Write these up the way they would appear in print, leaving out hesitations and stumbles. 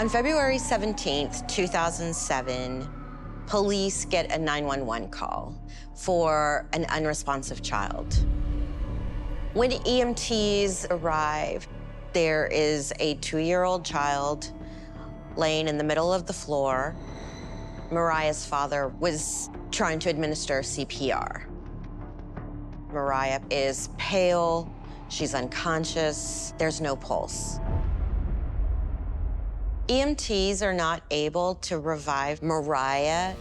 On February 17th, 2007, police get a 911 call for an unresponsive child. When EMTs arrive, there is a 2-year-old child laying in the middle of the floor. Mariah's father was trying to administer CPR. Mariah is pale, she's unconscious, there's no pulse. EMTs are not able to revive Mariah.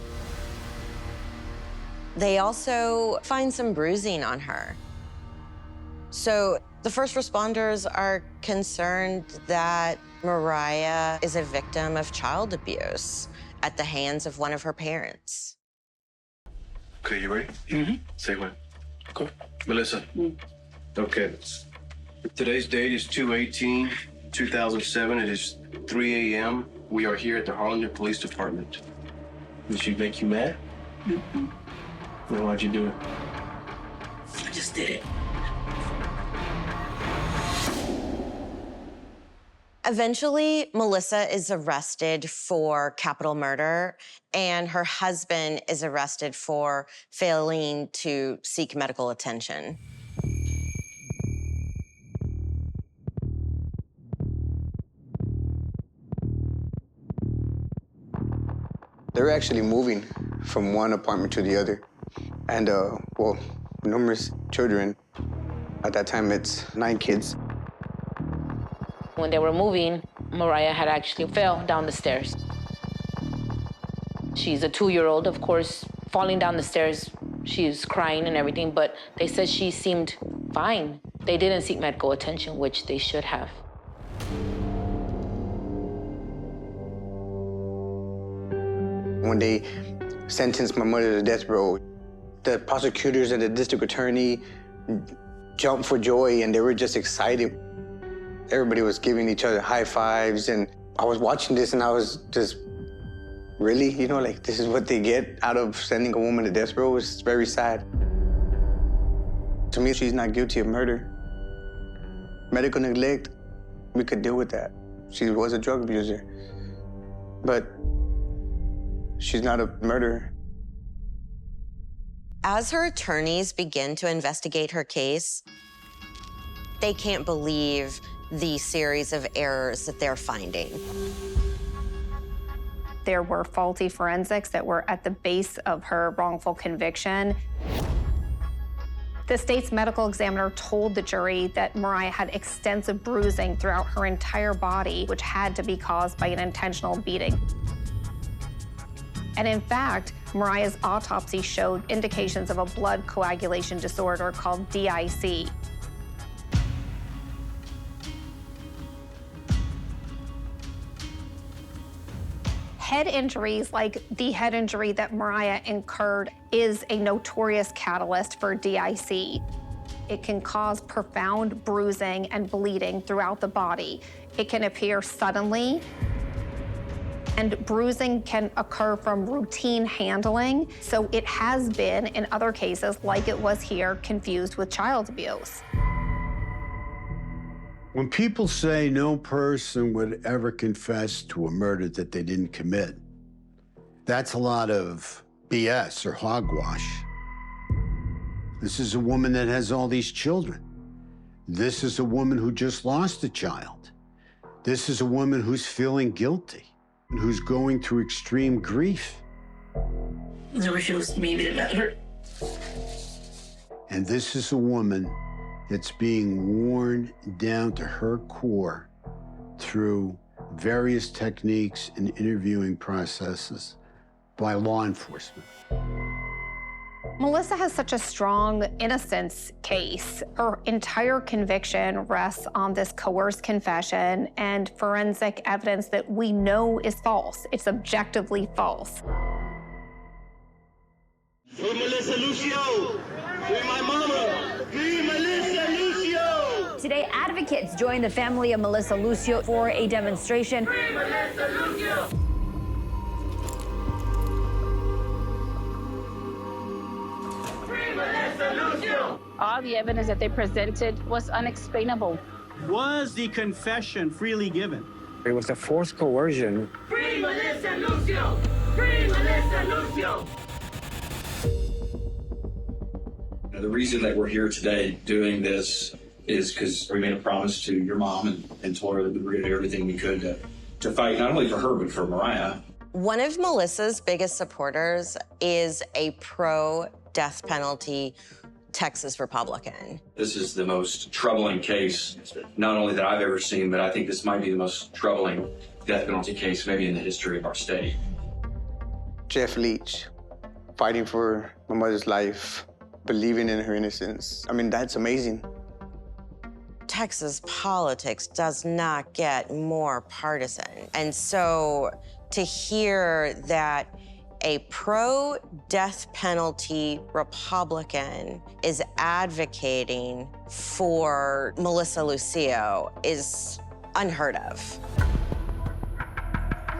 They also find some bruising on her. So the first responders are concerned that Mariah is a victim of child abuse at the hands of one of her parents. Okay, you ready? Mm-hmm. Say when. Okay. Melissa. Okay. Today's date is 2/18/2007. It is 3 a.m. We are here at the Harlingen Police Department. Did she make you mad? Mm-hmm. Then why'd you do it? I just did it. Eventually, Melissa is arrested for capital murder, and her husband is arrested for failing to seek medical attention. They were actually moving from one apartment to the other. And, well, numerous children. At that time, it's 9 kids. When they were moving, Mariah had actually fell down the stairs. She's a 2-year-old, of course, falling down the stairs. She's crying and everything, but they said she seemed fine. They didn't seek medical attention, which they should have. When they sentenced my mother to death row, the prosecutors and the district attorney jumped for joy, and they were just excited. Everybody was giving each other high fives, and I was watching this, and I was just, really? You know, like, this is what they get out of sending a woman to death row? It's very sad. To me, she's not guilty of murder. Medical neglect, we could deal with that. She was a drug abuser. But she's not a murderer. As her attorneys begin to investigate her case, they can't believe the series of errors that they're finding. There were faulty forensics that were at the base of her wrongful conviction. The state's medical examiner told the jury that Mariah had extensive bruising throughout her entire body, which had to be caused by an intentional beating. And in fact, Mariah's autopsy showed indications of a blood coagulation disorder called DIC. Head injuries, like the head injury that Mariah incurred, is a notorious catalyst for DIC. It can cause profound bruising and bleeding throughout the body. It can appear suddenly, and bruising can occur from routine handling. So it has been, in other cases, like it was here, confused with child abuse. When people say no person would ever confess to a murder that they didn't commit, that's a lot of BS or hogwash. This is a woman that has all these children. This is a woman who just lost a child. This is a woman who's feeling guilty, who's going through extreme grief. Never feels maybe about her. And this is a woman that's being worn down to her core through various techniques and interviewing processes by law enforcement. Melissa has such a strong innocence case. Her entire conviction rests on this coerced confession and forensic evidence that we know is false. It's objectively false. Free Melissa Lucio! Free my mama! Free Melissa Lucio! Today, advocates joined the family of Melissa Lucio for a demonstration. Free Melissa Lucio! Free Melissa Lucio! All the evidence that they presented was unexplainable. Was the confession freely given? It was a forced coercion. Free Melissa Lucio! Free Melissa Lucio! The reason that we're here today doing this is because we made a promise to your mom and told her that we were going to do everything we could to fight not only for her, but for Mariah. One of Melissa's biggest supporters is a pro-death penalty Texas Republican. This is the most troubling case, not only that I've ever seen, but I think this might be the most troubling death penalty case maybe in the history of our state. Jeff Leach, fighting for my mother's life, believing in her innocence. I mean, that's amazing. Texas politics does not get more partisan. And so to hear that a pro-death penalty Republican is advocating for Melissa Lucio is unheard of.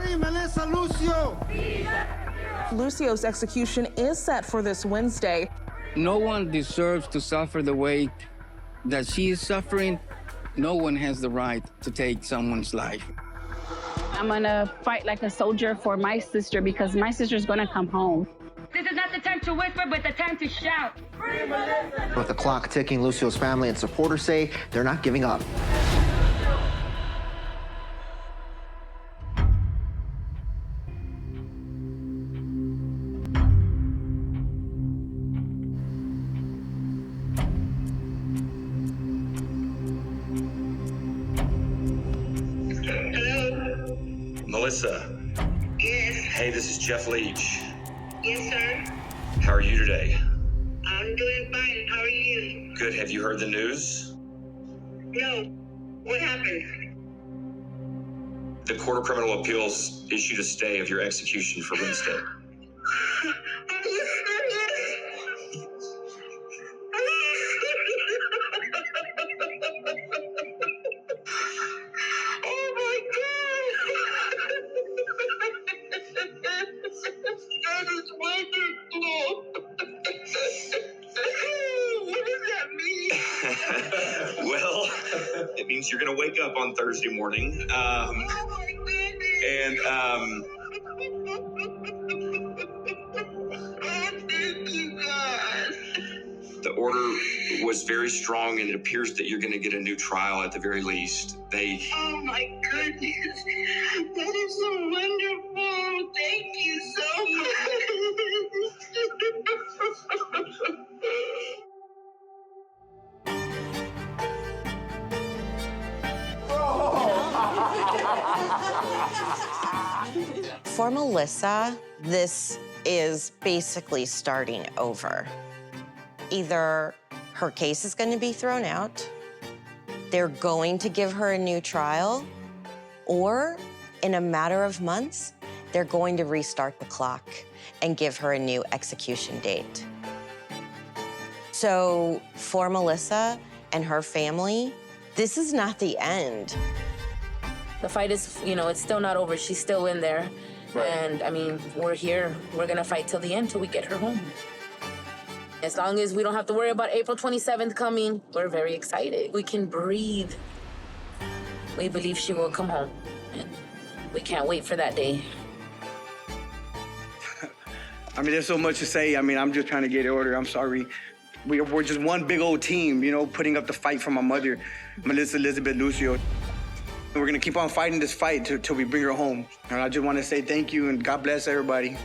Free Melissa Lucio! Lucio's execution is set for this Wednesday. No one deserves to suffer the way that she is suffering. No one has the right to take someone's life. I'm gonna fight like a soldier for my sister because my sister's gonna come home. This is not the time to whisper, but the time to shout. With the clock ticking, Lucio's family and supporters say they're not giving up. Melissa. Yes. Hey, this is Jeff Leach. Yes, sir. How are you today? I'm doing fine. How are you? Good. Have you heard the news? No. What happened? The Court of Criminal Appeals issued a stay of your execution for Wednesday. Well, it means you're going to wake up on Thursday morning. The order was very strong, and it appears that you're going to get a new trial at the very least. Oh my goodness. That is so wonderful. Thank you so much. For Melissa, this is basically starting over. Either her case is going to be thrown out, they're going to give her a new trial, or in a matter of months, they're going to restart the clock and give her a new execution date. So for Melissa and her family, this is not the end. The fight is, it's still not over. She's still in there. Right. And, I mean, we're here. We're going to fight till the end, till we get her home. As long as we don't have to worry about April 27th coming, we're very excited. We can breathe. We believe she will come home. And we can't wait for that day. I mean, there's so much to say. I mean, I'm just trying to get in order. I'm sorry. We're just one big old team, putting up the fight for my mother, Melissa Elizabeth Lucio. We're gonna keep on fighting this fight till we bring her home. And I just want to say thank you and God bless everybody.